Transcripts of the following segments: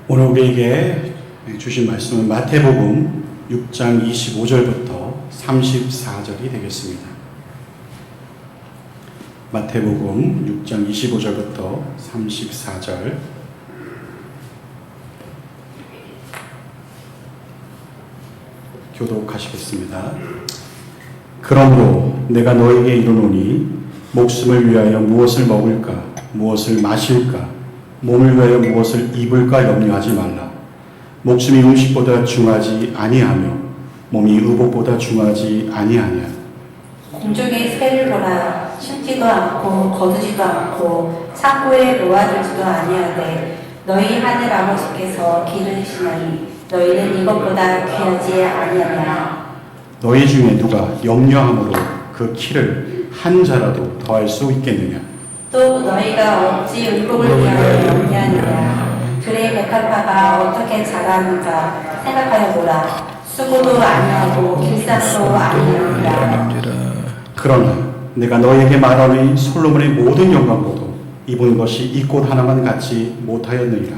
오늘 우리에게 주신 말씀은 마태복음 6장 25절부터 34절이 되겠습니다. 마태복음 6장 25절부터 34절. 교독하시겠습니다. 그러므로 내가 너에게 이르노니 목숨을 위하여 무엇을 먹을까, 무엇을 마실까, 몸을 위하여 무엇을 입을까 염려하지 말라. 목숨이 음식보다 중하지 아니하며 몸이 의복보다 중하지 아니하냐. 공중의 새를 보라. 심지도 않고 거두지도 않고 창고에 놓아두지도 아니하되 너희 하늘 아버지께서 기르시나니 너희는 이것보다 귀하지 아니하냐. 너희 중에 누가 염려함으로 그 키를 한 자라도 더할 수 있겠느냐. 또 너희가 어찌 의복을 위하여 염려하느냐. 그의 백합화가 어떻게 자라는가 생각하여 보라. 수고도 아니하고 길쌈도 아니하느라. 그러나 내가 너에게 말하니 솔로몬의 모든 영광보다 입은 것이 이 꽃 하나만 같지 못하였느니라.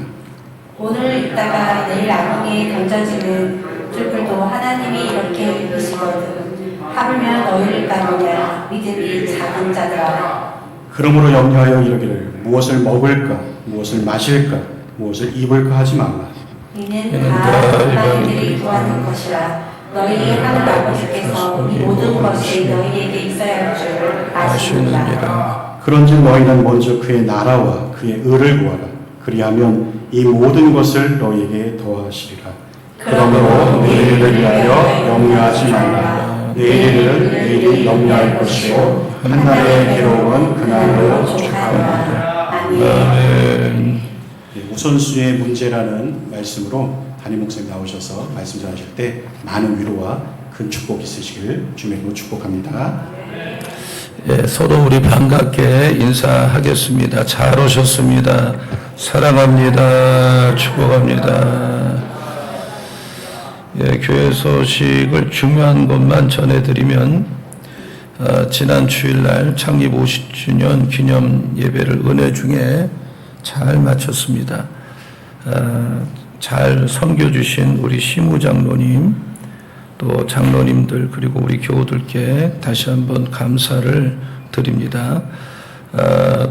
오늘 있다가 내일 암흑에 던져지는 들불도 하나님이 이렇게 입으시거든. 하물며 너희를 따르냐 믿음이 작은 자들아. 그러므로 염려하여 이르기를 무엇을 먹을까, 무엇을 마실까, 무엇을 입을까 하지 말라. 이는 다 하나님들이 구하는 것이라. 너희 하늘 아버지께서 이 모든 것이 너희에게 있어야 할 줄 아시느니라. 그런즉 너희는 먼저 그의 나라와 그의 의를 구하라. 그리하면 이 모든 것을 너희에게 더하시리라. 그러므로 내일을 위하여 염려하지 말라. 내일은 내일이 염려할 것이요 한 날의 괴로움은 그날로 족하리라. 아멘. 우선순위의 문제라는 말씀으로 담임 목사님 나오셔서 말씀 전하실 때 많은 위로와 큰 축복 있으시길 주님으로 축복합니다. 예, 서로 우리 반갑게 인사하겠습니다. 잘 오셨습니다. 사랑합니다. 축복합니다. 예, 교회 소식을 중요한 것만 전해드리면 지난 주일날 창립 50주년 기념 예배를 은혜 중에 잘 마쳤습니다. 잘 섬겨주신 우리 시무장로님 또 장로님들 그리고 우리 교우들께 다시 한번 감사를 드립니다.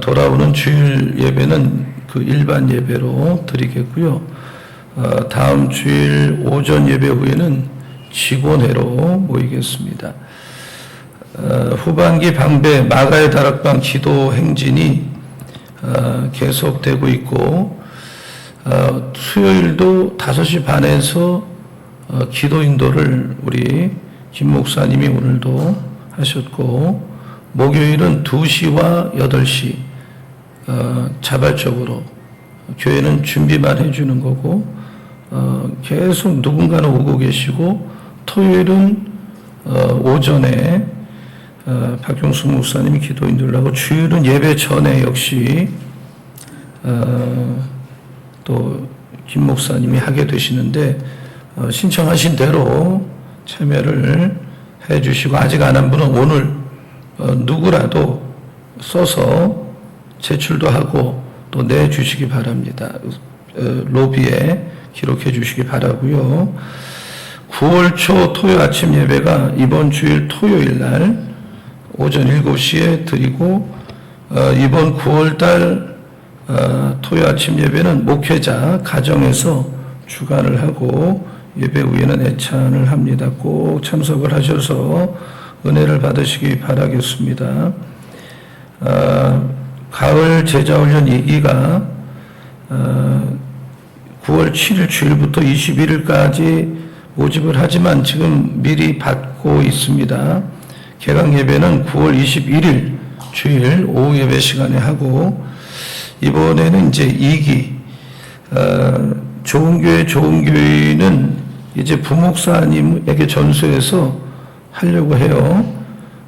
돌아오는 주일 예배는 그 일반 예배로 드리겠고요. 다음 주일 오전 예배 후에는 직원회로 모이겠습니다. 후반기 방배 마가의 다락방 기도 행진이 계속되고 있고 수요일도 5시 반에서 기도 인도를 우리 김 목사님이 오늘도 하셨고 목요일은 2시와 8시 자발적으로 교회는 준비만 해주는 거고 계속 누군가는 오고 계시고 토요일은 오전에 박용수 목사님이 기도 인도를 하고 주일은 예배 전에 역시 또 김 목사님이 하게 되시는데 신청하신 대로 참여를 해 주시고 아직 안 한 분은 오늘 누구라도 써서 제출도 하고 또 내주시기 바랍니다. 로비에 기록해 주시기 바라고요. 9월 초 토요 아침 예배가 이번 주일 토요일 날 오전 7시에 드리고 이번 9월 달 토요 아침 예배는 목회자 가정에서 주관을 하고 예배 후에는 애찬을 합니다. 꼭 참석을 하셔서 은혜를 받으시기 바라겠습니다. 가을 제자훈련 2기가 9월 7일 주일부터 21일까지 모집을 하지만 지금 미리 받고 있습니다. 개강 예배는 9월 21일 주일 오후 예배 시간에 하고 이번에는 이제 2기 좋은 교회는 이제 부목사님에게 전수해서 하려고 해요.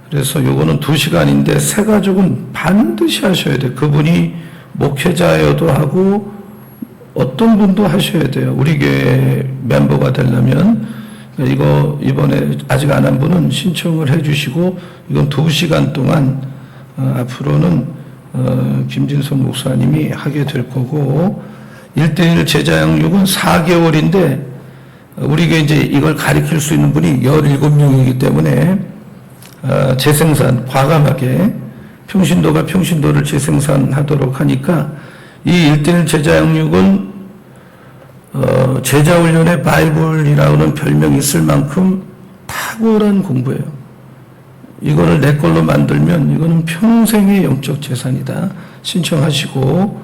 그래서 요거는 2시간인데 새 가족은 반드시 하셔야 돼요. 그분이 목회자여도 하고 어떤 분도 하셔야 돼요. 우리 교회 멤버가 되려면 이거 이번에 아직 안 한 분은 신청을 해주시고 이건 2시간 동안 앞으로는 김진성 목사님이 하게 될 거고 1대1 제자 양육은 4개월인데 우리가 이제 이걸 가르칠 수 있는 분이 17명이기 때문에 재생산 과감하게 평신도가 평신도를 재생산하도록 하니까 이 1대1 제자 양육은 제자훈련의 바이블이라는 별명이 있을 만큼 탁월한 공부예요. 이거를 내 걸로 만들면 이거는 평생의 영적 재산이다. 신청하시고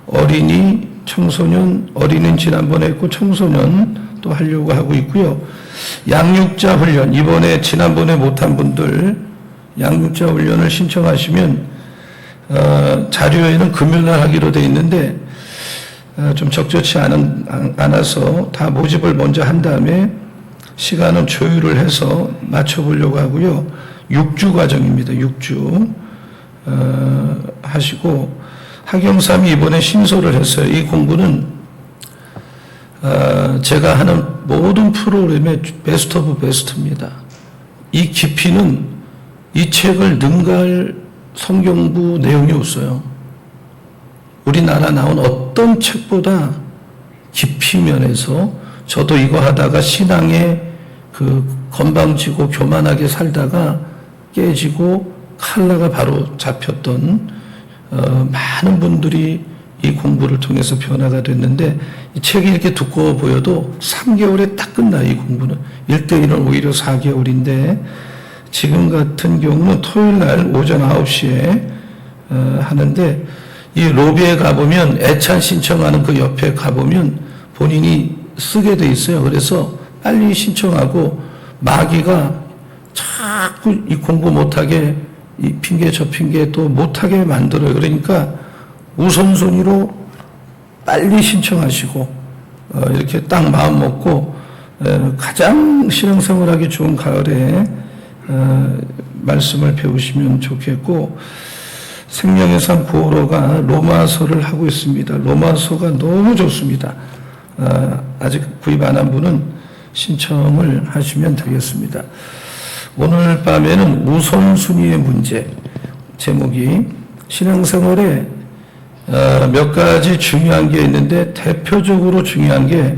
어린이, 청소년, 어린이는 지난번에 했고 청소년 또 하려고 하고 있고요. 양육자 훈련, 이번에 지난번에 못한 분들 양육자 훈련을 신청하시면 자료에는 금요일날 하기로 돼 있는데 좀 적절치 않아서 다 모집을 먼저 한 다음에 시간은 조율을 해서 맞춰보려고 하고요. 6주 과정입니다. 6주 하시고 학영삼이 이번에 신설을 했어요. 이 공부는 제가 하는 모든 프로그램의 베스트 오브 베스트입니다. 이 깊이는 이 책을 능가할 성경부 내용이 없어요. 우리나라 나온 어떤 책보다 깊이 면에서 저도 이거 하다가 신앙에 건방지고 교만하게 살다가 깨지고 칼라가 바로 잡혔던 많은 분들이 이 공부를 통해서 변화가 됐는데 이 책이 이렇게 두꺼워 보여도 3개월에 딱 끝나. 이 공부는 1대1은 오히려 4개월인데 지금 같은 경우는 토요일 날 오전 9시에 하는데 이 로비에 가보면 애찬 신청하는 그 옆에 가보면 본인이 쓰게 돼 있어요. 그래서 빨리 신청하고 마귀가 자꾸 이 공부 못하게 이 핑계 저 핑계 또 못하게 만들어요. 그러니까 우선순위로 빨리 신청하시고 이렇게 딱 마음 먹고 가장 신앙생활하기 좋은 가을에 말씀을 배우시면 좋겠고 생명의 산 9호로가 로마서를 하고 있습니다. 로마서가 너무 좋습니다. 아직 구입 안 한 분은 신청을 하시면 되겠습니다. 오늘 밤에는 우선순위의 문제, 제목이 신앙생활에 몇 가지 중요한 게 있는데 대표적으로 중요한 게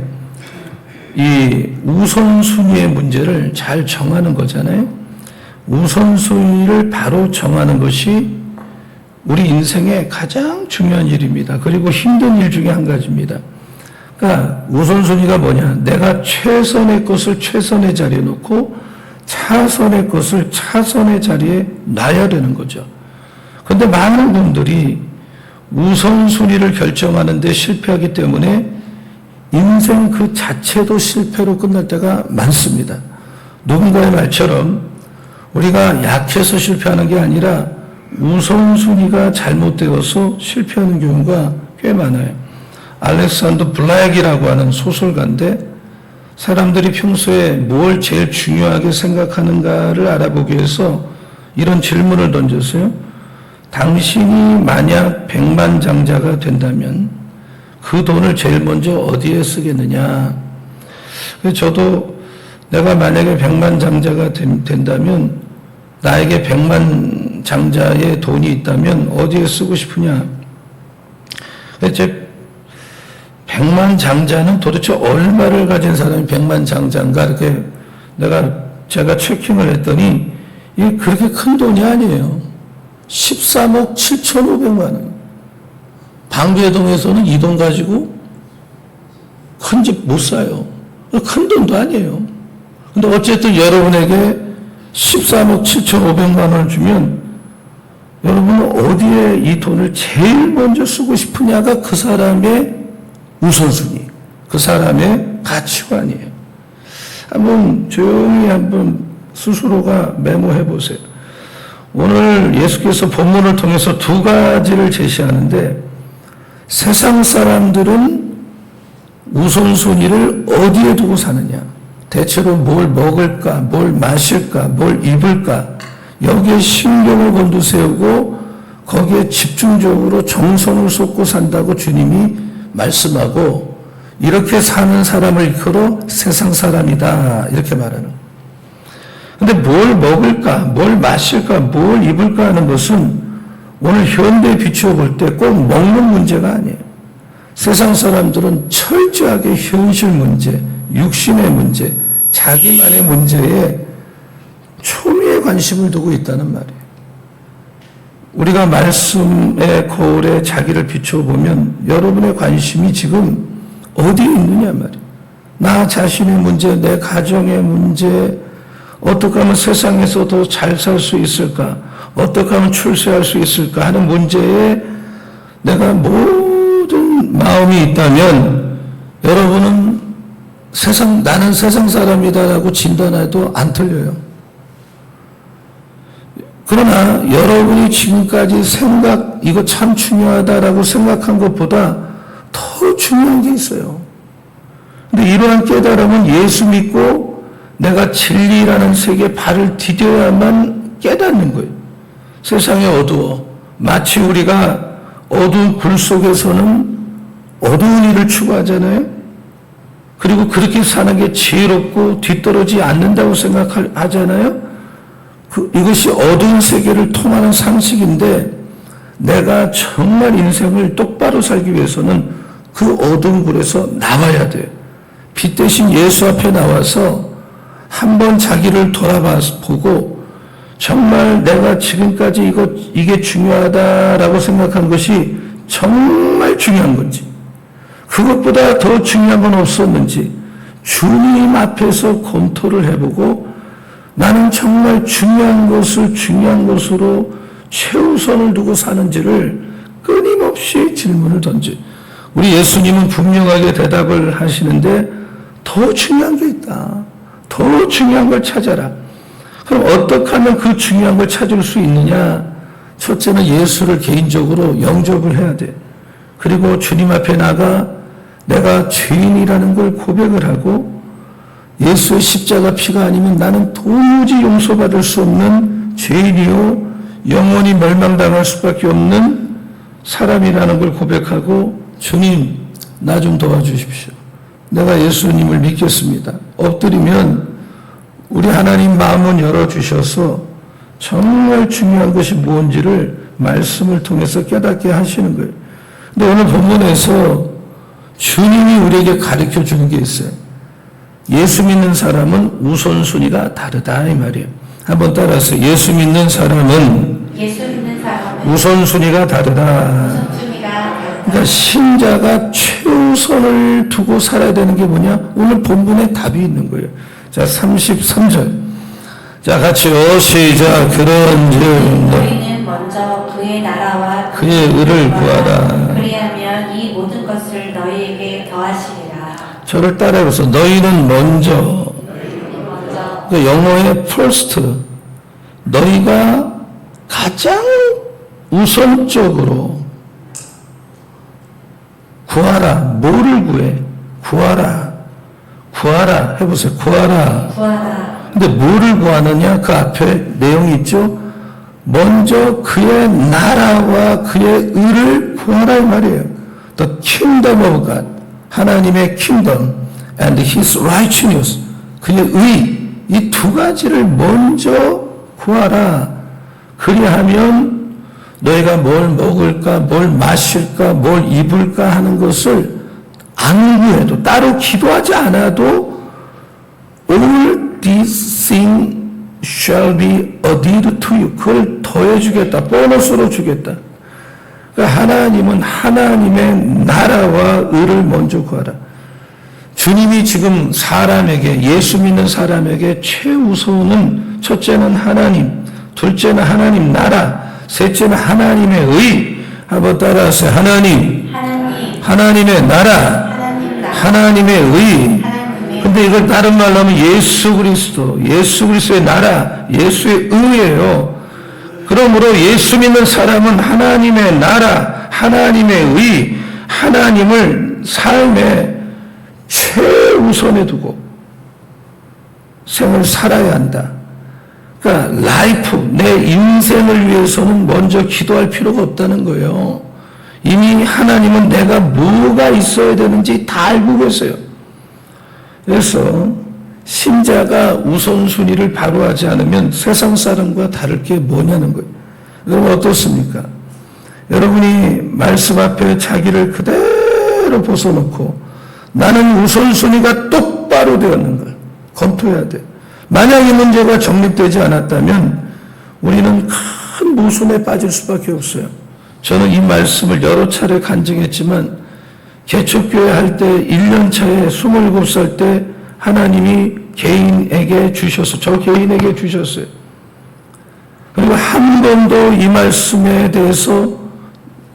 이 우선순위의 문제를 잘 정하는 거잖아요. 우선순위를 바로 정하는 것이 우리 인생의 가장 중요한 일입니다. 그리고 힘든 일 중에 한 가지입니다. 그러니까 우선순위가 뭐냐? 내가 최선의 것을 최선의 자리에 놓고 차선의 것을 차선의 자리에 놔야 되는 거죠. 그런데 많은 분들이 우선순위를 결정하는 데 실패하기 때문에 인생 그 자체도 실패로 끝날 때가 많습니다. 누군가의 말처럼 우리가 약해서 실패하는 게 아니라 우선순위가 잘못되어서 실패하는 경우가 꽤 많아요. 알렉산더 블랙이라고 하는 소설가인데 사람들이 평소에 뭘 제일 중요하게 생각하는가를 알아보기 위해서 이런 질문을 던졌어요. 당신이 만약 백만장자가 된다면 그 돈을 제일 먼저 어디에 쓰겠느냐. 저도 내가 만약에 백만장자가 된다면 나에게 백만장자의 돈이 있다면 어디에 쓰고 싶으냐. 제 백만장자는 도대체 얼마를 가진 사람이 백만장자인가 이렇게 제가 체킹을 했더니 이게 그렇게 큰 돈이 아니에요. 13억 7,500만 원. 방배동에서는 이 돈 가지고 큰 집 못 사요. 큰 돈도 아니에요. 근데 어쨌든 여러분에게 13억 7,500만 원을 주면 여러분은 어디에 이 돈을 제일 먼저 쓰고 싶으냐가 그 사람의 우선순위, 그 사람의 가치관이에요. 한번 조용히 한번 스스로가 메모해 보세요. 오늘 예수께서 본문을 통해서 두 가지를 제시하는데 세상 사람들은 우선순위를 어디에 두고 사느냐. 대체로 뭘 먹을까, 뭘 마실까, 뭘 입을까 여기에 신경을 곤두세우고 거기에 집중적으로 정성을 쏟고 산다고 주님이 말씀하고 이렇게 사는 사람을 일컬어 세상 사람이다 이렇게 말하는. 근데 뭘 먹을까, 뭘 마실까, 뭘 입을까 하는 것은 오늘 현대에 비추어 볼 때 꼭 먹는 문제가 아니에요. 세상 사람들은 철저하게 현실 문제, 육신의 문제, 자기만의 문제에 초미의 관심을 두고 있다는 말이에요. 우리가 말씀의 거울에 자기를 비춰보면 여러분의 관심이 지금 어디에 있느냐 말이에요. 나 자신의 문제, 내 가정의 문제, 어떻게 하면 세상에서 더 잘 살 수 있을까? 어떻게 하면 출세할 수 있을까? 하는 문제에 내가 모든 마음이 있다면 여러분은 나는 세상 사람이다라고 진단해도 안 틀려요. 그러나 여러분이 지금까지 이거 참 중요하다라고 생각한 것보다 더 중요한 게 있어요. 근데 이러한 깨달음은 예수 믿고 내가 진리라는 세계에 발을 디뎌야만 깨닫는 거예요. 세상이 어두워. 마치 우리가 어두운 불 속에서는 어두운 일을 추구하잖아요. 그리고 그렇게 사는 게 지혜롭고 뒤떨어지지 않는다고 생각하잖아요. 이것이 어두운 세계를 통하는 상식인데 내가 정말 인생을 똑바로 살기 위해서는 그 어두운 불에서 나와야 돼요. 빛 대신 예수 앞에 나와서 한번 자기를 돌아보고 정말 내가 지금까지 이게 중요하다라고 생각한 것이 정말 중요한 건지 그것보다 더 중요한 건 없었는지 주님 앞에서 검토를 해보고 나는 정말 중요한 것을 중요한 것으로 최우선을 두고 사는지를 끊임없이 질문을 던지. 우리 예수님은 분명하게 대답을 하시는데 더 중요한 게 있다. 더 중요한 걸 찾아라. 그럼 어떻게 하면 그 중요한 걸 찾을 수 있느냐? 첫째는 예수를 개인적으로 영접을 해야 돼. 그리고 주님 앞에 나가 내가 죄인이라는 걸 고백을 하고 예수의 십자가 피가 아니면 나는 도무지 용서받을 수 없는 죄인이요 영원히 멸망당할 수밖에 없는 사람이라는 걸 고백하고 주님 나 좀 도와주십시오. 내가 예수님을 믿겠습니다. 엎드리면 우리 하나님 마음은 열어주셔서 정말 중요한 것이 무엇인지를 말씀을 통해서 깨닫게 하시는 거예요. 근데 오늘 본문에서 주님이 우리에게 가르쳐 주는 게 있어요. 예수 믿는 사람은 우선순위가 다르다 이 말이에요. 한번 따라서 예수 믿는 사람은 우선순위가 다르다. 그러니까 신자가 최우선을 두고 살아야 되는 게 뭐냐? 오늘 본문에 답이 있는 거예요. 자, 33절. 자, 같이요. 시작. 그런즉 너희는 먼저 그의 나라와 그의 의를 구하라. 그리하면 이 모든 것을 너희에게 더하시리라. 저를 따라해서 너희는 먼저 그 영어의 first 너희가 가장 우선적으로 구하라. 뭐를 구해? 구하라 해보세요. 구하라. 근데 뭐를 구하느냐? 그 앞에 내용이 있죠. 먼저 그의 나라와 그의 의를 구하라 이 말이에요. The kingdom of God. 하나님의 kingdom and his righteousness. 그의 의. 이 두 가지를 먼저 구하라. 그리하면 너희가 뭘 먹을까, 뭘 마실까, 뭘 입을까 하는 것을 안 구해도 따로 기도하지 않아도 all these things shall be added to you. 그걸 더해 주겠다. 보너스로 주겠다. 그러니까 하나님은 하나님의 나라와 의를 먼저 구하라. 주님이 지금 사람에게 예수 믿는 사람에게 최우선은 첫째는 하나님, 둘째는 하나님 나라, 셋째는 하나님의 의. 한번 따라하세요. 하나님의 나라, 하나님의 의. 근데 이걸 다른 말로 하면 예수 그리스도의 나라, 예수의 의예요. 그러므로 예수 믿는 사람은 하나님의 나라, 하나님의 의, 하나님을 삶의 최우선에 두고 생을 살아야 한다. 그러니까 라이프, 내 인생을 위해서는 먼저 기도할 필요가 없다는 거예요. 이미 하나님은 내가 뭐가 있어야 되는지 다 알고 계세요. 그래서 신자가 우선순위를 바로 하지 않으면 세상 사람과 다를 게 뭐냐는 거예요. 여러분 어떻습니까? 여러분이 말씀 앞에 자기를 그대로 순간대로 벗어놓고 나는 우선순위가 똑바로 되었는가 검토해야 돼. 만약 이 문제가 정립되지 않았다면 우리는 큰 모순에 빠질 수밖에 없어요. 저는 이 말씀을 여러 차례 간증했지만 개척교회 할 때 1년 차에 27살 때 하나님이 개인에게 주셔서 저 개인에게 주셨어요. 그리고 한 번도 이 말씀에 대해서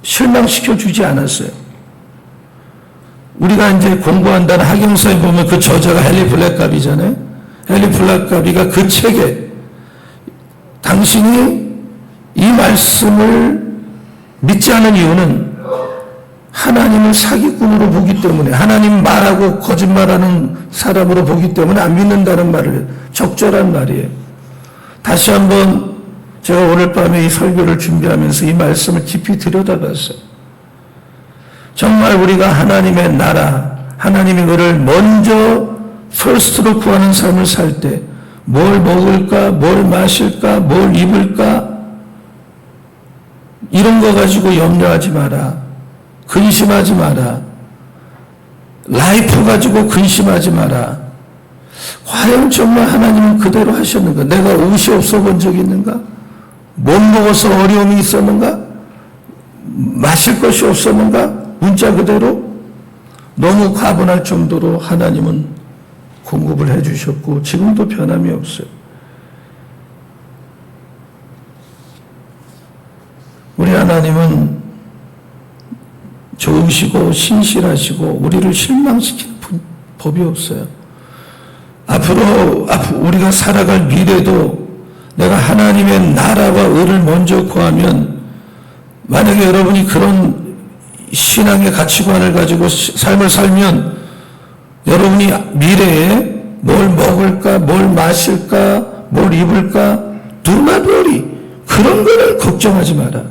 실망시켜 주지 않았어요. 우리가 이제 공부한다는 학영서에 보면 그 저자가 헨리 블랙갑이잖아요. 헨리 블랙갑이가 그 책에 당신이 이 말씀을 믿지 않은 이유는 하나님을 사기꾼으로 보기 때문에, 하나님 말하고 거짓말하는 사람으로 보기 때문에 안 믿는다는 말을, 적절한 말이에요. 다시 한번 제가 오늘 밤에 이 설교를 준비하면서 이 말씀을 깊이 들여다봤어요. 정말 우리가 하나님의 나라, 하나님의 의를 먼저 퍼스트로 구하는 삶을 살 때 뭘 먹을까, 뭘 마실까, 뭘 입을까 이런 거 가지고 염려하지 마라. 근심하지 마라. 라이프 가지고 근심하지 마라. 과연 정말 하나님은 그대로 하셨는가? 내가 옷이 없어 본 적이 있는가? 못 먹어서 어려움이 있었는가? 마실 것이 없었는가? 문자 그대로? 너무 과분할 정도로 하나님은 공급을 해주셨고 지금도 변함이 없어요. 우리 하나님은 좋으시고 신실하시고 우리를 실망시키는 법이 없어요. 앞으로 우리가 살아갈 미래도 내가 하나님의 나라와 의를 먼저 구하면, 만약에 여러분이 그런 신앙의 가치관을 가지고 삶을 살면 여러분이 미래에 뭘 먹을까, 뭘 마실까, 뭘 입을까, do not worry. 그런 거를 걱정하지 마라.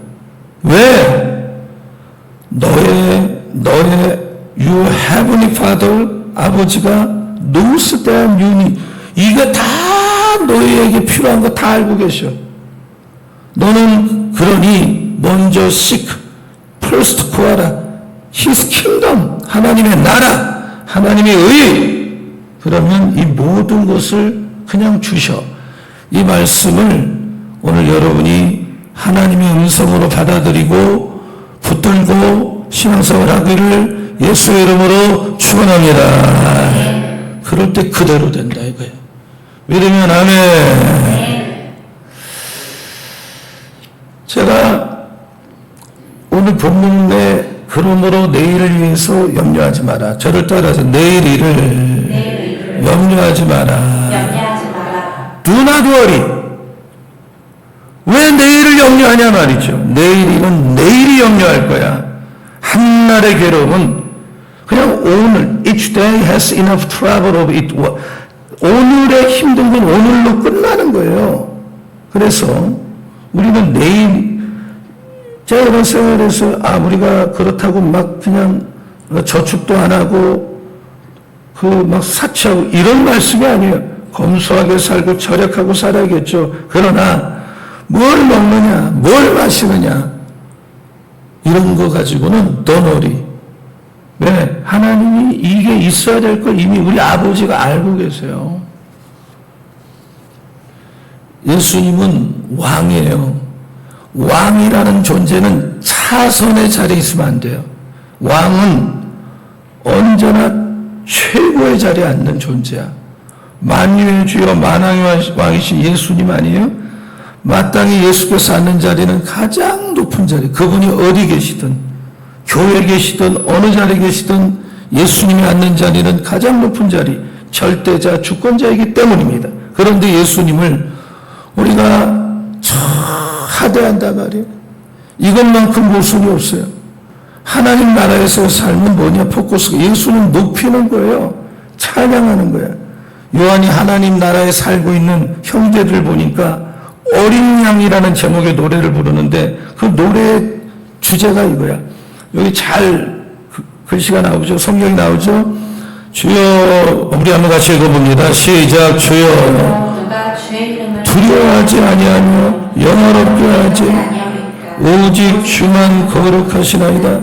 왜? 너의 your heavenly father, 아버지가 knows that you need. 이거 다 너희에게 필요한 거 다 알고 계셔. 너는 그러니 먼저 seek, first 구하라. His kingdom, 하나님의 나라, 하나님의 의. 그러면 이 모든 것을 그냥 주셔. 이 말씀을 오늘 여러분이 하나님의 음성으로 받아들이고 붙들고 신앙생활 하기를 예수의 이름으로 축원합니다. 그럴 때 그대로 된다 이거예요. 믿으면 아멘. 제가 오늘 본문 내 그러므로 내일을 위해서 염려하지 마라. 저를 따라서 내일 일을 염려하지 마라. Do not worry. 왜 내일을 염려하냐 말이죠. 내일 일은 내일이 염려할 거야. 한날의 괴로움은 그냥 오늘, each day has enough trouble of it. 오늘의 힘든 건 오늘로 끝나는 거예요. 그래서 우리는 내일, 제가 이런 생활에서 우리가 그렇다고 막 그냥 저축도 안 하고 그 막 사치하고 이런 말씀이 아니에요. 검소하게 살고 절약하고 살아야겠죠. 그러나 뭘 먹느냐, 뭘 마시느냐 이런 거 가지고는 don't worry. 왜? 하나님이 이게 있어야 될 걸 이미 우리 아버지가 알고 계세요. 예수님은 왕이에요. 왕이라는 존재는 차선의 자리에 있으면 안 돼요. 왕은 언제나 최고의 자리에 앉는 존재야. 만유의 주여 만왕의 왕이신 예수님 아니에요? 마땅히 예수께서 앉는 자리는 가장 높은 자리. 그분이 어디 계시든 교회에 계시든 어느 자리에 계시든 예수님이 앉는 자리는 가장 높은 자리, 절대자, 주권자이기 때문입니다. 그런데 예수님을 우리가 하대한단 말이에요. 이것만큼 모순이 없어요. 하나님 나라에서 삶은 뭐냐? 포커스가 예수는 높이는 거예요. 찬양하는 거예요. 요한이 하나님 나라에 살고 있는 형제들을 보니까 어린 양이라는 제목의 노래를 부르는데 그 노래의 주제가 이거야. 여기 잘 글씨가 나오죠. 성경이 나오죠. 주여, 우리 한번 같이 읽어봅니다. 시작. 주여, 두려워하지 아니하며 영화롭게 하지 오직 주만 거룩하시나이다.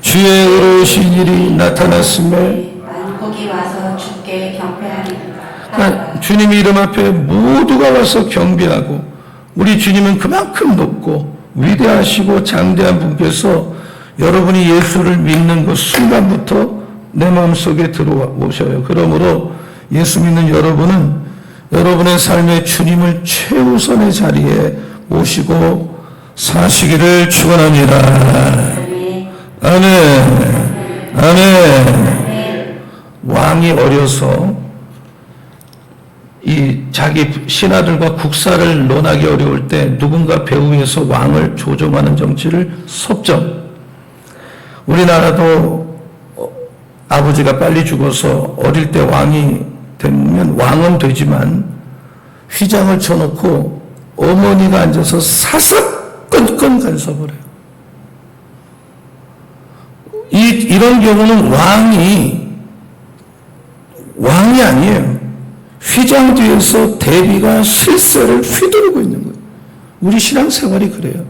주의 의로우신 일이 나타났음에 만국이 와서 주께 경배하리라. 그러니까 주님 이름 앞에 모두가 와서 경배하고 우리 주님은 그만큼 높고 위대하시고 장대한 분께서 여러분이 예수를 믿는 그 순간부터 내 마음속에 들어오셔요. 그러므로 예수 믿는 여러분은 여러분의 삶의 주님을 최우선의 자리에 모시고 사시기를 축원합니다. 아멘. 아멘. 왕이 어려서 이 자기 신하들과 국사를 논하기 어려울 때 누군가 배후에서 왕을 조종하는 정치를 섭정. 우리나라도 아버지가 빨리 죽어서 어릴 때 왕이 되면 왕은 되지만 휘장을 쳐놓고 어머니가 앉아서 사사건건 간섭을 해요. 이런 경우는 왕이 아니에요. 휘장 뒤에서 대비가 실세를 휘두르고 있는 거예요. 우리 신앙생활이 그래요.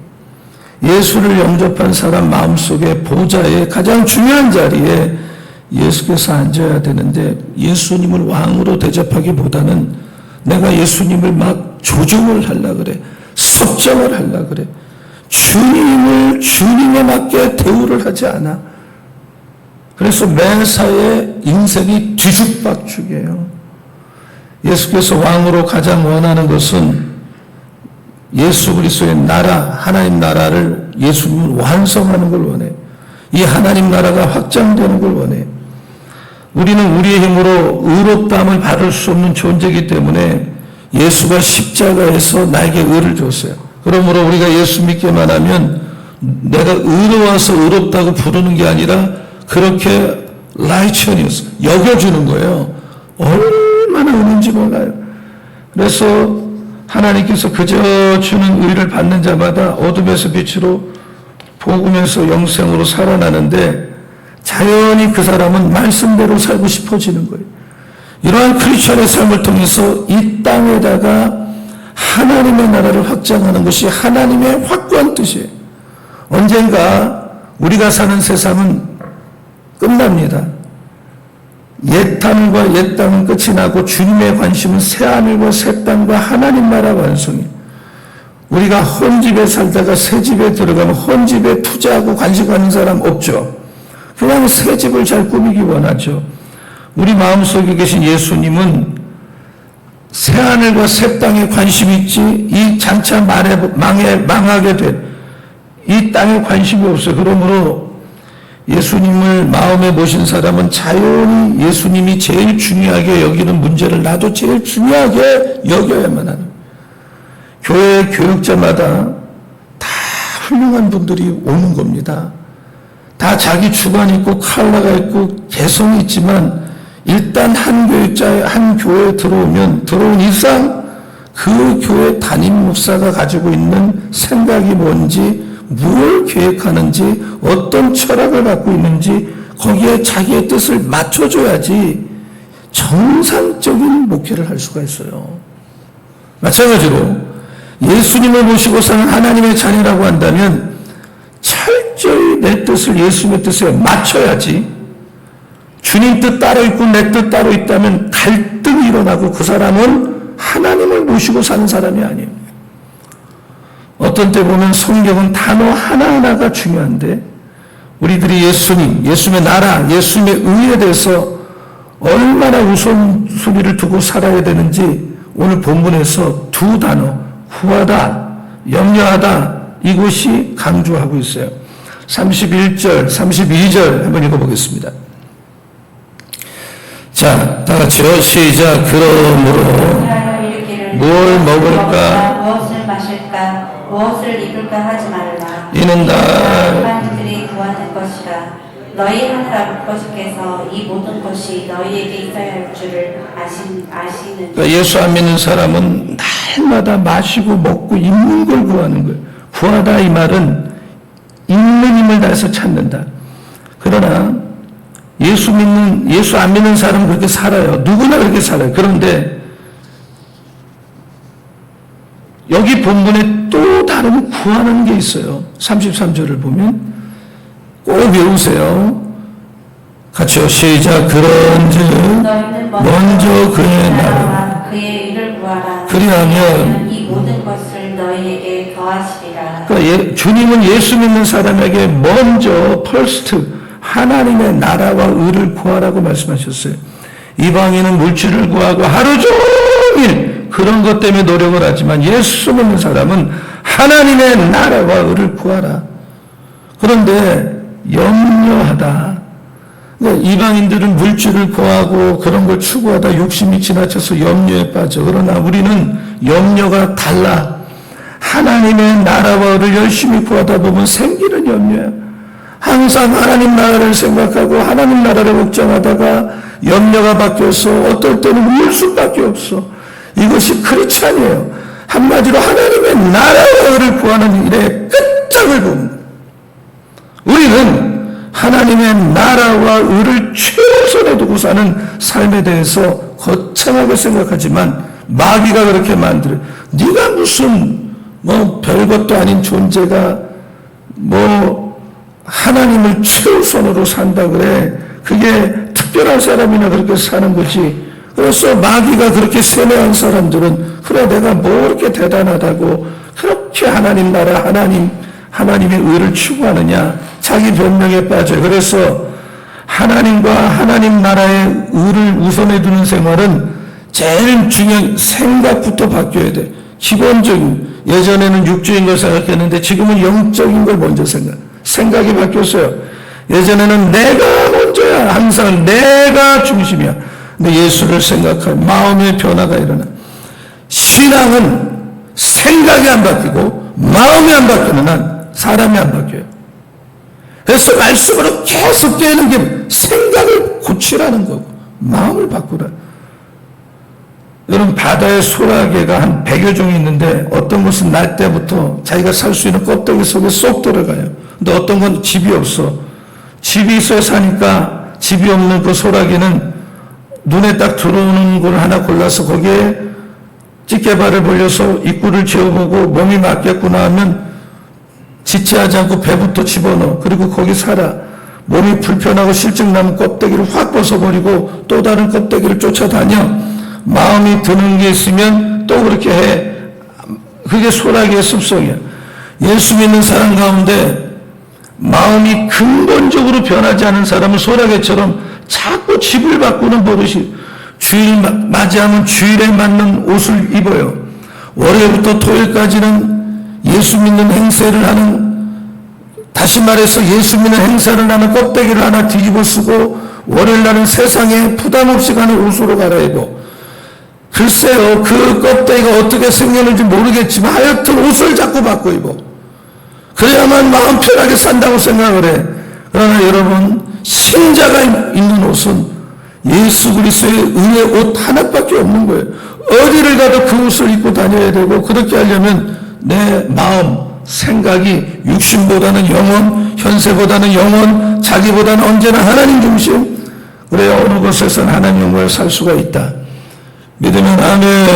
예수를 영접한 사람 마음속에 보좌의 가장 중요한 자리에 예수께서 앉아야 되는데 예수님을 왕으로 대접하기보다는 내가 예수님을 막 조종을 하려 그래. 섭정을 하려 그래. 주님에 맞게 대우를 하지 않아. 그래서 매사에 인생이 뒤죽박죽이에요. 예수께서 왕으로 가장 원하는 것은 예수 그리스도의 나라, 하나님 나라를 예수님은 완성하는 걸 원해. 이 하나님 나라가 확장되는 걸 원해. 우리는 우리의 힘으로 의롭다함을 받을 수 없는 존재이기 때문에 예수가 십자가에서 나에게 의를 줬어요. 그러므로 우리가 예수 믿기만 하면 내가 의로워서 의롭다고 부르는 게 아니라 그렇게 라이처니스 여겨주는 거예요. 얼마나 은인지 몰라요. 그래서 하나님께서 그저 주는 의를 받는 자마다 어둠에서 빛으로 복음에서 영생으로 살아나는데 자연히 그 사람은 말씀대로 살고 싶어지는 거예요. 이러한 크리스천의 삶을 통해서 이 땅에다가 하나님의 나라를 확장하는 것이 하나님의 확고한 뜻이에요. 언젠가 우리가 사는 세상은 끝납니다. 옛 하늘과 옛 땅은 끝이 나고 주님의 관심은 새 하늘과 새 땅과 하나님 나라 완성이에요. 우리가 헌집에 살다가 새 집에 들어가면 헌집에 투자하고 관심하는 사람 없죠. 그냥 새 집을 잘 꾸미기 원하죠. 우리 마음속에 계신 예수님은 새 하늘과 새 땅에 관심이 있지 이 장차 망하게 된 이 땅에 관심이 없어요. 그러므로 예수님을 마음에 모신 사람은 자연히 예수님이 제일 중요하게 여기는 문제를 나도 제일 중요하게 여겨야만 하는 거예요. 교회 교육자마다 다 훌륭한 분들이 오는 겁니다. 다 자기 주관 있고 칼라가 있고 개성이 있지만 일단 한 교육자의 한 교회에 들어온 이상 그 교회 담임 목사가 가지고 있는 생각이 뭔지 뭘 계획하는지 어떤 철학을 갖고 있는지 거기에 자기의 뜻을 맞춰줘야지 정상적인 목회를 할 수가 있어요. 마찬가지로 예수님을 모시고 사는 하나님의 자녀라고 한다면 철저히 내 뜻을 예수님의 뜻에 맞춰야지 주님 뜻 따로 있고 내 뜻 따로 있다면 갈등이 일어나고 그 사람은 하나님을 모시고 사는 사람이 아니에요. 어떤 때 보면 성경은 단어 하나하나가 중요한데 우리들이 예수님, 예수님의 나라, 예수님의 의에 대해서 얼마나 우선순위를 두고 살아야 되는지 오늘 본문에서 두 단어 구하다, 염려하다 이것이 강조하고 있어요. 31절, 32절 한번 읽어보겠습니다. 자, 다 같이요. 시작. 그러므로 뭘 먹을까 무엇을 마실까 무엇을 입을까 하지 말라. 이는 다 일반인들이 구하는 것이라. 너희 하늘 아버지께서 이 모든 것이 너희에게 있어야 할 줄을 아시는. 그러니까 예수 안 믿는 사람은 날마다 마시고 먹고 입는 걸 구하는 거예요. 구하다 이 말은 있는 힘을 다해서 찾는다. 그러나 예수 안 믿는 사람은 그렇게 살아요. 누구나 그렇게 살아요. 그런데 여기 본문에 또 다른 구하는 게 있어요. 33절을 보면 꼭 외우세요. 같이요. 시작. 그런즉 너희는 먼저 그의 나라와 그의 의를 구하라. 그리하면 이 모든 것을 너희에게 더하시리라. 그러니까 주님은 예수 믿는 사람에게 먼저 first 하나님의 나라와 의를 구하라고 말씀하셨어요. 이방인은 물질을 구하고 하루 종일 그런 것 때문에 노력을 하지만 예수 믿는 사람은 하나님의 나라와 의를 구하라. 그런데 염려하다. 그러니까 이방인들은 물질을 구하고 그런 걸 추구하다 욕심이 지나쳐서 염려에 빠져. 그러나 우리는 염려가 달라. 하나님의 나라와 의를 열심히 구하다 보면 생기는 염려야. 항상 하나님 나라를 생각하고 하나님 나라를 걱정하다가 염려가 바뀌어서 어떨 때는 울 수밖에 없어. 이것이 크리스찬이에요. 한마디로 하나님의 나라와 의를 구하는 일에 끝장을 봅니다. 우리는 하나님의 나라와 의를 최우선에 두고 사는 삶에 대해서 거창하게 생각하지만 마귀가 그렇게 만들어. 네가 무슨 별것도 아닌 존재가 하나님을 최우선으로 산다 그래. 그게 특별한 사람이나 그렇게 사는 거지. 그래서 마귀가 그렇게 세뇌한 사람들은 그래 내가 뭐 그렇게 대단하다고 그렇게 하나님 나라 하나님의 의를 추구하느냐. 자기 변명에 빠져. 그래서 하나님과 하나님 나라의 의를 우선해 두는 생활은 제일 중요한 생각부터 바뀌어야 돼. 기본적인 예전에는 육주인 걸 생각했는데 지금은 영적인 걸 먼저 생각이 바뀌었어요. 예전에는 내가 먼저야. 항상 내가 중심이야. 근데 예수를 생각하면 마음의 변화가 일어나. 신앙은 생각이 안 바뀌고 마음이 안 바뀌는 한 사람이 안 바뀌어요. 그래서 말씀으로 계속 깨는 게 생각을 고치라는 거고 마음을 바꾸라. 여러분 바다에 소라게가 한 100여 종이 있는데 어떤 것은 날 때부터 자기가 살 수 있는 껍데기 속에 쏙 들어가요. 근데 어떤 건 집이 없어. 집이 있어야 사니까 집이 없는 그 소라게는 눈에 딱 들어오는 걸 하나 골라서 거기에 집게발을 벌려서 입구를 재워보고 몸이 맞겠구나 하면 지체하지 않고 배부터 집어넣어. 그리고 거기 살아. 몸이 불편하고 실증 나면 껍데기를 확 벗어버리고 또 다른 껍데기를 쫓아다녀. 마음이 드는 게 있으면 또 그렇게 해. 그게 소라기의 습성이야. 예수 믿는 사람 가운데 마음이 근본적으로 변하지 않은 사람은 소라게처럼 자꾸 집을 바꾸는 버릇이. 주일 맞이하면 주일에 맞는 옷을 입어요. 월요일부터 토요일까지는 예수 믿는 행세를 하는, 다시 말해서 예수 믿는 행사를 하는 껍데기를 하나 뒤집어 쓰고 월요일 날은 세상에 부담 없이 가는 옷으로 갈아입어. 글쎄요, 그 껍데기가 어떻게 생겼는지 모르겠지만 하여튼 옷을 자꾸 바꿔 입어. 그래야만 마음 편하게 산다고 생각을 해. 그러나 여러분, 신자가 입는 옷은 예수 그리스도의 의의 옷 하나밖에 없는 거예요. 어디를 가도 그 옷을 입고 다녀야 되고, 그렇게 하려면 내 마음, 생각이 육신보다는 영혼, 현세보다는 영혼, 자기보다는 언제나 하나님 중심. 그래야 어느 곳에서는 하나님 영광을 살 수가 있다. 믿으면 아멘.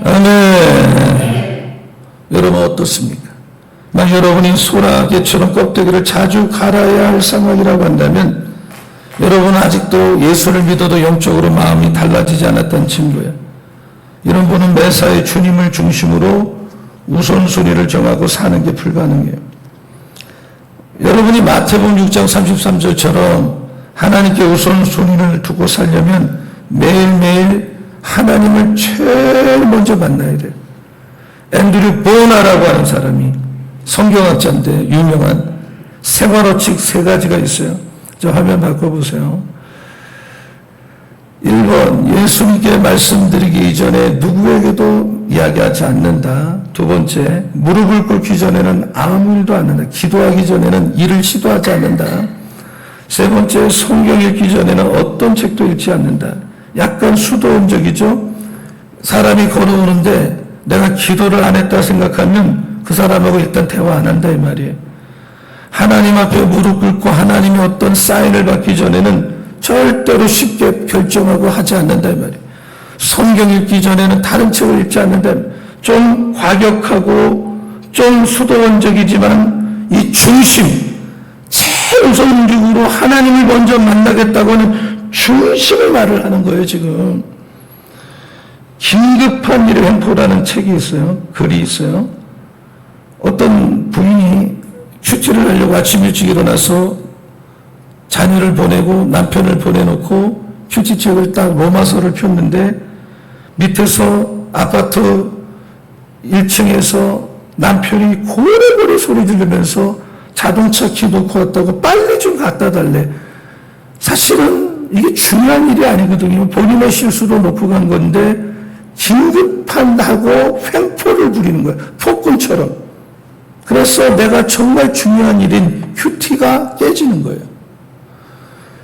아멘. 여러분 어떻습니까? 만약 여러분이 소라게처럼 껍데기를 자주 갈아야 할 상황이라고 한다면 여러분은 아직도 예수를 믿어도 영적으로 마음이 달라지지 않았던 친구야. 이런 분은 매사에 주님을 중심으로 우선순위를 정하고 사는 게 불가능해요. 여러분이 마태복음 6장 33절처럼 하나님께 우선순위를 두고 살려면 매일매일 하나님을 제일 먼저 만나야 돼요. 앤드류 보나라고 하는 사람이 성경학자인데 유명한 생활원칙 3가지가 있어요. 저 화면 바꿔보세요. 1번, 예수님께 말씀드리기 이전에 누구에게도 이야기하지 않는다. 2번째, 무릎을 꿇기 전에는 아무 일도 안 한다. 기도하기 전에는 일을 시도하지 않는다. 3번째, 성경 읽기 전에는 어떤 책도 읽지 않는다. 약간 수도원적이죠? 사람이 걸어오는데 내가 기도를 안 했다 생각하면 그 사람하고 일단 대화 안 한다 이 말이에요. 하나님 앞에 무릎 꿇고 하나님의 어떤 사인을 받기 전에는 절대로 쉽게 결정하고 하지 않는다 이 말이에요. 성경 읽기 전에는 다른 책을 읽지 않는다. 좀 과격하고 좀 수도원적이지만 이 중심, 최우선적으로 하나님을 먼저 만나겠다고 하는 중심의 말을 하는 거예요, 지금. 긴급한 일의 횡포라는 책이 있어요. 글이 있어요. 어떤 부인이 큐티를 하려고 아침 일찍 일어나서 자녀를 보내고 남편을 보내놓고 큐티책을 딱 로마서를 폈는데 밑에서 아파트 1층에서 남편이 고래고래 소리 지르면서 자동차 키 놓고 왔다고 빨리 좀 갖다 달래. 사실은 이게 중요한 일이 아니거든요. 본인의 실수로 놓고 간 건데 긴급한다고 횡포를 부리는 거예요. 폭군처럼. 그래서 내가 정말 중요한 일인 큐티가 깨지는 거예요.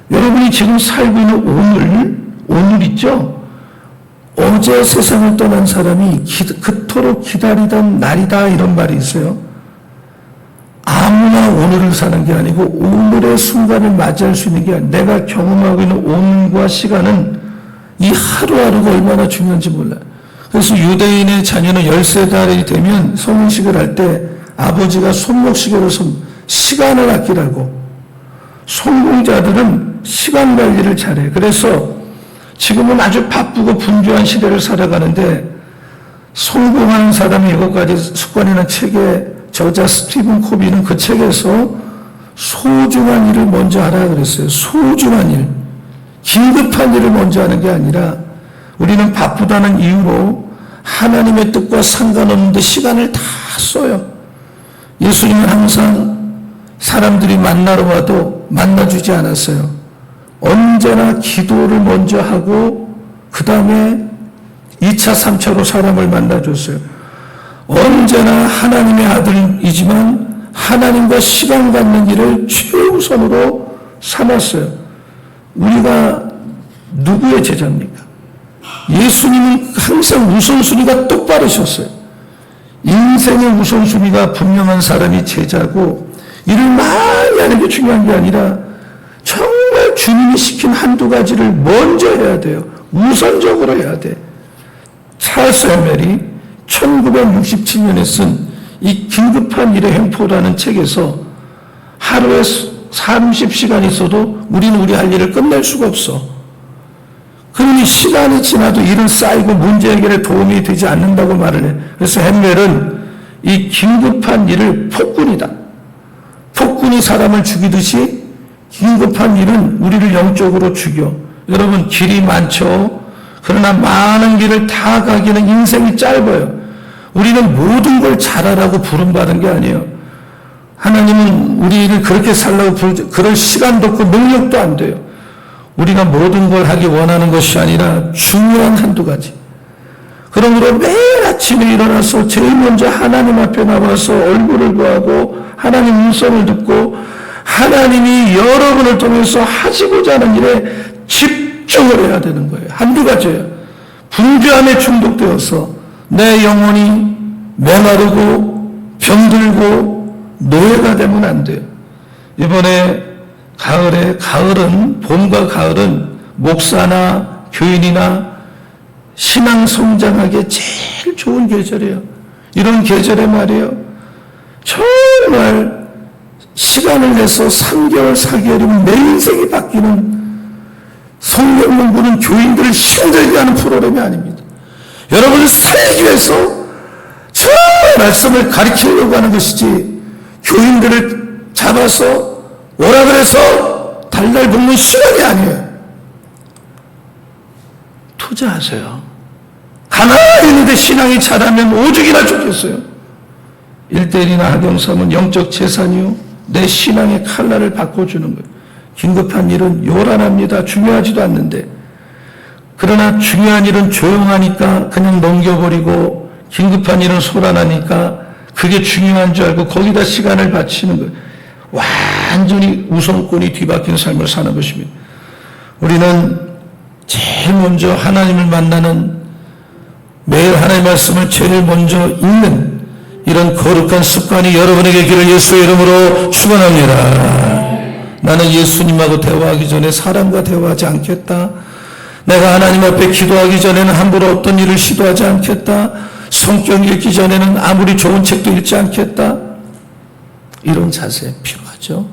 여러분이 지금 살고 있는 오늘 있죠? 어제 세상을 떠난 사람이 그토록 기다리던 날이다 이런 말이 있어요. 아무나 오늘을 사는 게 아니고 오늘의 순간을 맞이할 수 있는 게 아니라 내가 경험하고 있는 오늘과 시간은 이 하루하루가 얼마나 중요한지 몰라요. 그래서 유대인의 자녀는 13달이 되면 성인식을 할 때 아버지가 손목시계로 시간을 아끼라고. 성공자들은 시간 관리를 잘해. 그래서 지금은 아주 바쁘고 분주한 시대를 살아가는데 성공하는 사람이 7가지 습관이라는 책의 저자 스티븐 코비는 그 책에서 소중한 일을 먼저 하라 그랬어요. 소중한 일. 긴급한 일을 먼저 하는 게 아니라 우리는 바쁘다는 이유로 하나님의 뜻과 상관없는데 시간을 다 써요. 예수님은 항상 사람들이 만나러 와도 만나주지 않았어요. 언제나 기도를 먼저 하고 그 다음에 2차, 3차로 사람을 만나줬어요. 언제나 하나님의 아들이지만 하나님과 시간 갖는 일을 최우선으로 삼았어요. 우리가 누구의 제자입니까? 예수님은 항상 우선순위가 똑바르셨어요. 인생의 우선순위가 분명한 사람이 제자고 일을 많이 하는 게 중요한 게 아니라 정말 주님이 시킨 한두 가지를 먼저 해야 돼요. 우선적으로 해야 돼. 찰스 헤멜이 1967년에 쓴 이 긴급한 일의 횡포라는 책에서 하루에 30시간 있어도 우리는 우리 할 일을 끝낼 수가 없어. 그러니 시간이 지나도 일은 쌓이고 문제 해결에 도움이 되지 않는다고 말을 해. 그래서 헤멜은 이 긴급한 일을 폭군이다. 폭군이 사람을 죽이듯이 긴급한 일은 우리를 영적으로 죽여. 여러분 길이 많죠. 그러나 많은 길을 다 가기는 인생이 짧아요. 우리는 모든 걸 잘하라고 부름받은 게 아니에요. 하나님은 우리를 그렇게 살라고 그럴 시간도 없고 능력도 안 돼요. 우리가 모든 걸 하기 원하는 것이 아니라 중요한 한두 가지. 그러므로 매일 아침에 일어나서 제일 먼저 하나님 앞에 나와서 얼굴을 보고 하나님 음성을 듣고 하나님이 여러분을 통해서 하시고자 하는 일에 집중을 해야 되는 거예요. 한두 가지예요. 분주함에 중독되어서 내 영혼이 메마르고 병들고 노예가 되면 안 돼요. 이번에 가을은 봄과 가을은 목사나 교인이나 신앙 성장하기에 제일 좋은 계절이에요. 이런 계절에 말이에요. 정말 시간을 내서 3개월, 4개월이면 내 인생이 바뀌는 성경 공부는 교인들을 힘들게 하는 프로그램이 아닙니다. 여러분을 살리기 위해서 정말 말씀을 가르치려고 하는 것이지 교인들을 잡아서 오라 그래서 달달 볶는 시간이 아니에요. 투자하세요. 가만히 있는데 신앙이 자라면 오죽이나 좋겠어요. 1대1이나 학영삼은 영적 재산이요. 내 신앙의 칼날을 바꿔주는 거예요. 긴급한 일은 요란합니다. 중요하지도 않는데. 그러나 중요한 일은 조용하니까 그냥 넘겨버리고 긴급한 일은 소란하니까 그게 중요한 줄 알고 거기다 시간을 바치는 거예요. 완전히 우선권이 뒤바뀐 삶을 사는 것입니다. 우리는 제일 먼저 하나님을 만나는 매일 하나님의 말씀을 제일 먼저 읽는 이런 거룩한 습관이 여러분에게 있기를 예수의 이름으로 축원합니다. 나는 예수님하고 대화하기 전에 사람과 대화하지 않겠다. 내가 하나님 앞에 기도하기 전에는 함부로 어떤 일을 시도하지 않겠다. 성경 읽기 전에는 아무리 좋은 책도 읽지 않겠다. 이런 자세 필요하죠.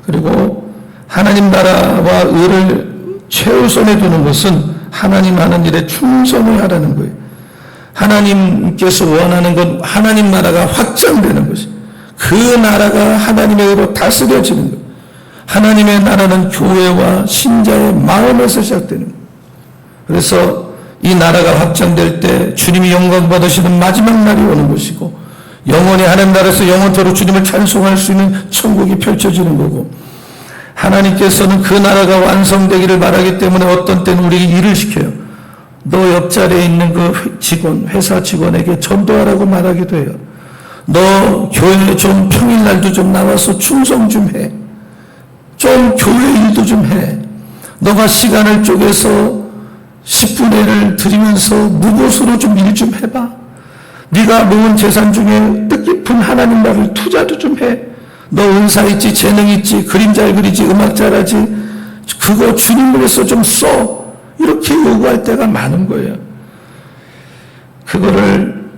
그리고 하나님 나라와 의를 최우선에 두는 것은 하나님 하는 일에 충성을 하라는 거예요. 하나님께서 원하는 건 하나님 나라가 확장되는 것이, 그 나라가 하나님의 의로 다스려지는 거예요. 하나님의 나라는 교회와 신자의 마음에서 시작되는 거예요. 그래서 이 나라가 확장될 때 주님이 영광 받으시는 마지막 날이 오는 것이고, 영원히 하나님 나라에서 영원토록 주님을 찬송할 수 있는 천국이 펼쳐지는 거고, 하나님께서는 그 나라가 완성되기를 바라기 때문에 어떤 때는 우리에게 일을 시켜요. 너 옆자리에 있는 그 직원, 회사 직원에게 전도하라고 말하기도 해요. 너 교회에 좀 평일날도 좀 나와서 충성 좀 해. 좀 교회 일도 좀 해. 너가 시간을 쪼개서 10분의 1을 드리면서 무곳으로 좀 일 좀 해봐. 네가 모은 재산 중에 뜻깊은 하나님 나라를 투자도 좀 해. 너 은사 있지, 재능 있지, 그림 잘 그리지, 음악 잘하지, 그거 주님을 위해서 좀 써. 이렇게 요구할 때가 많은 거예요. 그거를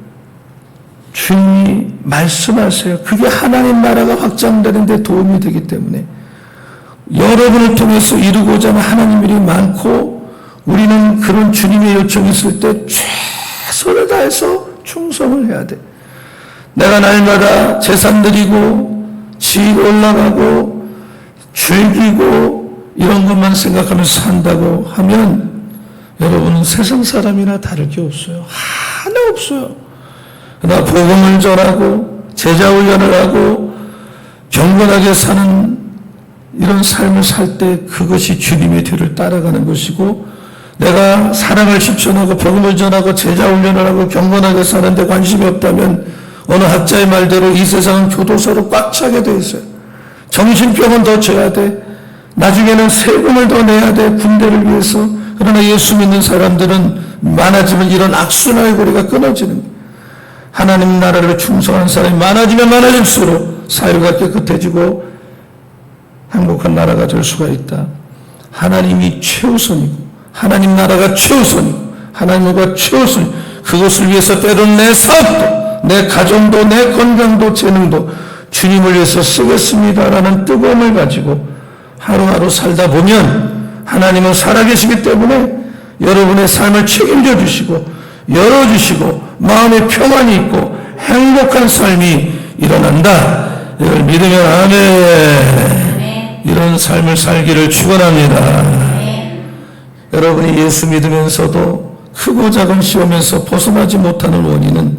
주님이 말씀하세요. 그게 하나님 나라가 확장되는 데 도움이 되기 때문에 여러분을 통해서 이루고자 하는 하나님 일이 많고, 우리는 그런 주님의 요청이 있을 때 최선을 다해서 충성을 해야 돼. 내가 날마다 재산 드리고 지위 올라가고 즐기고 이런 것만 생각하면서 산다고 하면 여러분은 세상 사람이나 다를 게 없어요. 하나 없어요. 그러나 복음을 전하고 제자 훈련을 하고 경건하게 사는 이런 삶을 살 때 그것이 주님의 뒤를 따라가는 것이고, 내가 사랑을 실천하고 복음을 전하고 제자 훈련을 하고 경건하게 사는데 관심이 없다면 어느 학자의 말대로 이 세상은 교도소로 꽉 차게 돼 있어요. 정신병은 더 져야 돼. 나중에는 세금을 더 내야 돼, 군대를 위해서. 그러나 예수 믿는 사람들은 많아지면 이런 악순환의 고리가 끊어지는 거예요. 하나님 나라를 충성한 사람이 많아지면 많아질수록 사회가 깨끗해지고 행복한 나라가 될 수가 있다. 하나님이 최우선이고 하나님 나라가 최우선이고 하나님과 최우선, 그것을 위해서 때로는 내 사업도, 내 가정도, 내 건강도, 재능도 주님을 위해서 쓰겠습니다라는 뜨거움을 가지고 하루하루 살다 보면 하나님은 살아계시기 때문에 여러분의 삶을 책임져 주시고 열어주시고 마음에 평안이 있고 행복한 삶이 일어난다. 이걸 믿으면 아멘. 이런 삶을 살기를 축원합니다. 여러분이 예수 믿으면서도 크고 작은 시험에서 벗어나지 못하는 원인은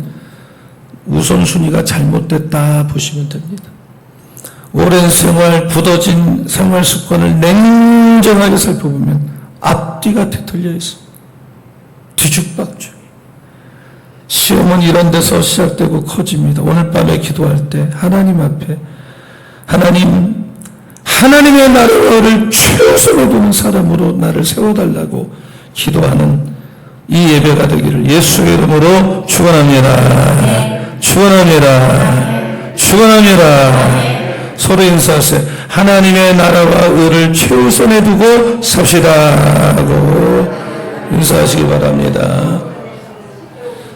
우선순위가 잘못됐다 보시면 됩니다. 오랜 생활, 굳어진 생활 습관을 냉정하게 살펴보면 앞뒤가 뒤틀려 있어. 뒤죽박죽. 시험은 이런 데서 시작되고 커집니다. 오늘 밤에 기도할 때 하나님 앞에 하나님의 나라를 최우선에 두는 사람으로 나를 세워달라고 기도하는 이 예배가 되기를 예수의 이름으로 축원합니다. 축원합니다. 축원합니다. 서로 인사하세요. 하나님의 나라와 의를 최우선에 두고 삽시다 하고 인사하시기 바랍니다.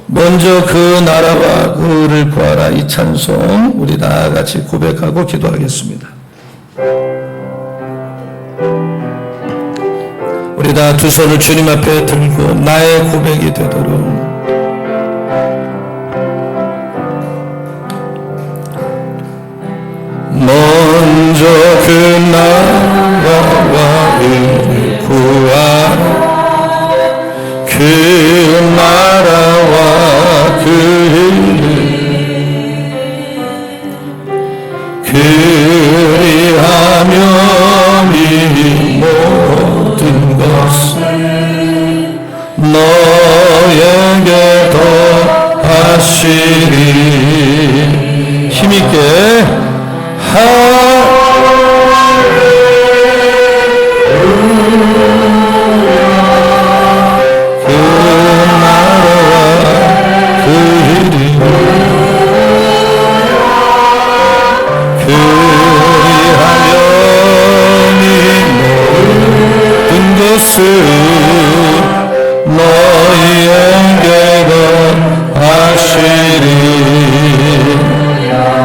먼저 그 나라와 그 의를 구하라, 이 찬송 우리 다 같이 고백하고 기도하겠습니다. 우리 다 두 손을 주님 앞에 들고 나의 고백이 되도록 먼저 그 나라와 의를 구하라. 그 나라와 그 의를 그리하면 이 모든 것을 너에게 더하시리. 힘있게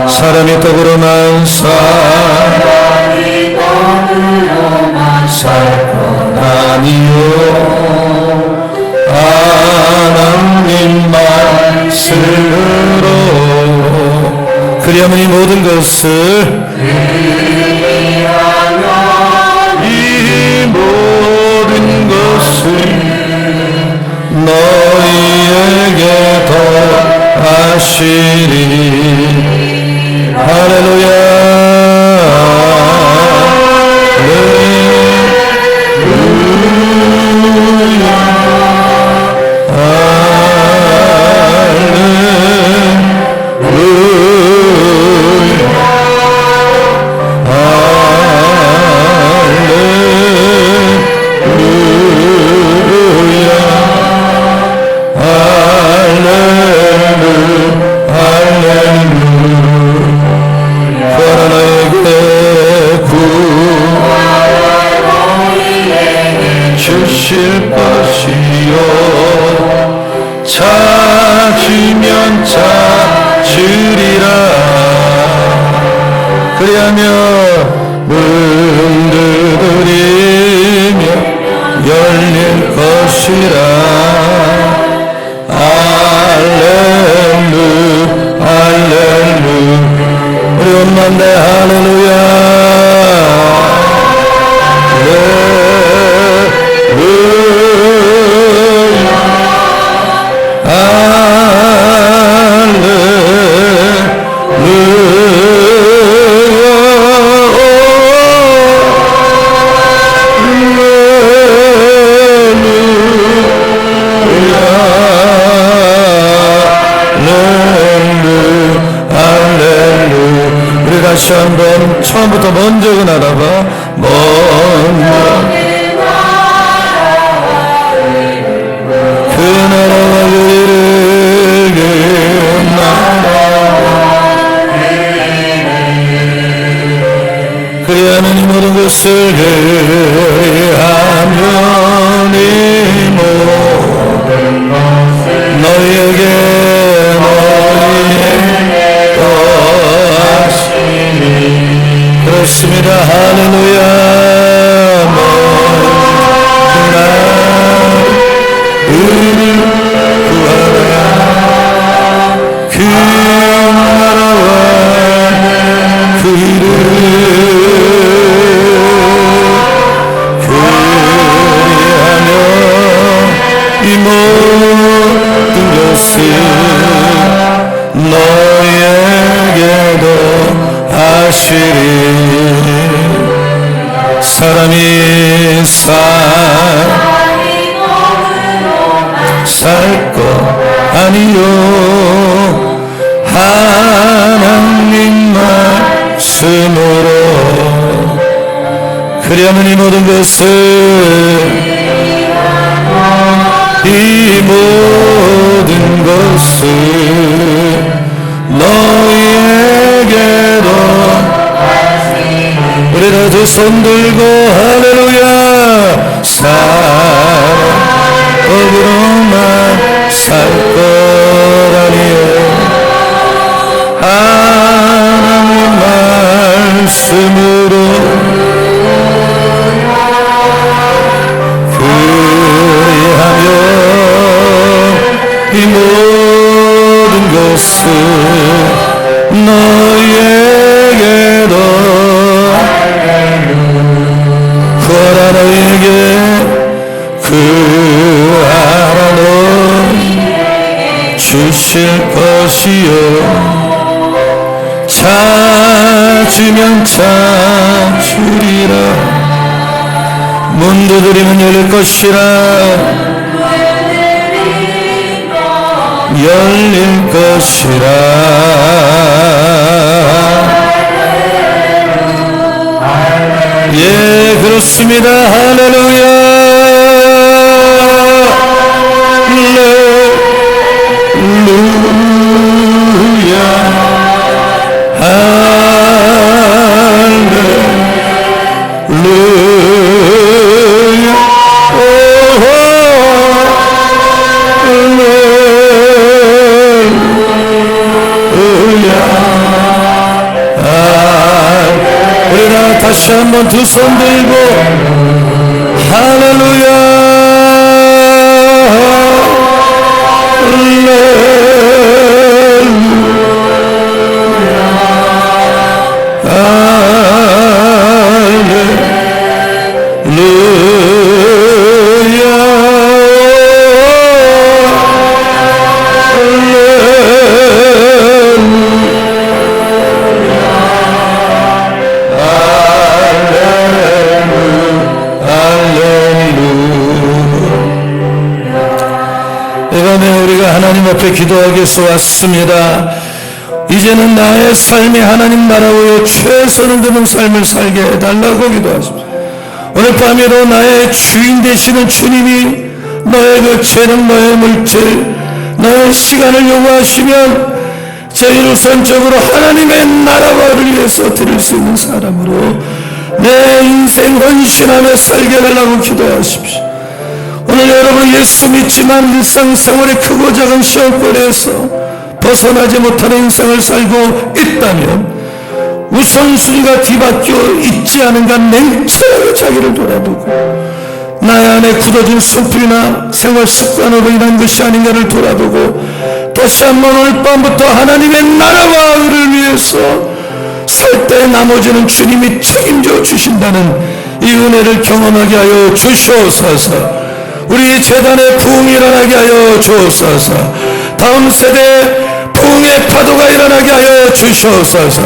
사람이 떡으로 난 사람이 하나님 말씀으로 그리하면 이 모든 것을 이 모든 것을 너희에게 더하시리. 할렐루야. 주실 것이요 찾으면 찾으리라. 그리하며 문 두드리며 열릴 것이라. 할렐루 할렐루. 우리 온만대 할렐루야. 다시 한번 처음부터 먼저 그 나라가 그 나라와 그 일을 그 나라 그리하면 이 모든 것을 그리하면 이 모든 것을 너희에게 그렇습니다. 할렐루야. 의를 구하라. 그 나라와 그 일을 그리하며 이 모든 것을 너희에게도 하시리. 사람이 살 것 아니요 하나님 말씀으로 그리하면 이 모든 것을 이 모든 것을 너희에게도 우리가 두 손 들고 할렐루야. 사랑으로만 살 것 아니요 하나님 말씀으로 그리하며 이 모든 것을 너희에게도 구하라. 너희에게 구하라. 너희 주실 것이요 찾으면 찾으리라. 문 두드리면 열릴 것이라. 열릴 것이라. 예, 그렇습니다. 할렐루야. 할렐루야. 할렐루야. 우리가 다시 한번 두 손 들고 할렐루야. 제가 하나님 앞에 기도하기 위해서 왔습니다. 이제는 나의 삶이 하나님 나라의 최선을 다하는 삶을 살게 해달라고 기도하십니다. 오늘 밤에도 나의 주인 되시는 주님이 너의 그 재능, 너의 물질, 너의 시간을 요구하시면 저희를 우선적으로 하나님의 나라와를 위해서 드릴 수 있는 사람으로 내 인생 헌신하며 살게 해달라고 기도하십시오. 오늘 여러분 예수 믿지만 일상생활의 크고 작은 시험거리에서 벗어나지 못하는 인생을 살고 있다면 우선순위가 뒤바뀌어 있지 않은가 냉철하게 자기를 돌아보고 나의 안에 굳어진 수풀이나 생활 습관으로 인한 것이 아닌가를 돌아보고 다시 한번 오늘 밤부터 하나님의 나라와 의를 위해서 살 때 나머지는 주님이 책임져 주신다는 이 은혜를 경험하게 하여 주시옵소서. 우리 재단의 부흥이 일어나게 하여 주옵소서. 다음 세대 부흥의 파도가 일어나게 하여 주시옵소서.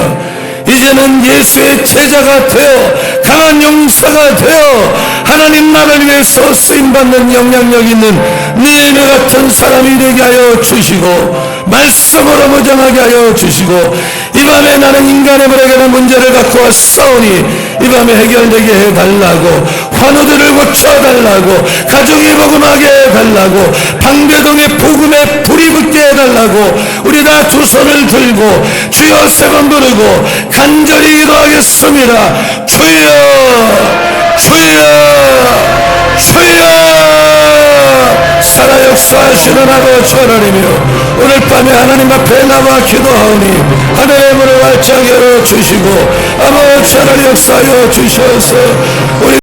이제는 예수의 제자가 되어 강한 용사가 되어 하나님 나라를 위해서 쓰임받는 영향력 있는 니네 같은 사람이 되게 하여 주시고 말씀으로 무장하게 하여 주시고 이 밤에 나는 인간의 발견한 문제를 갖고 왔사오니 이 밤에 해결되게 해달라고 환우들을 고쳐달라고 가정이 복음하게 해달라고 방배동의 복음에 불이 붙게 해달라고 우리 다 두 손을 들고 주여 세 번 부르고 간절히 기도하겠습니다. 주여 주여 주여 살아 역사하시는 아버지 하나님이여 오늘 밤에 하나님 앞에 나와 기도하오니 하늘의 문을 활짝 열어주시고 아버지 하나님 역사하여 주셔서 우리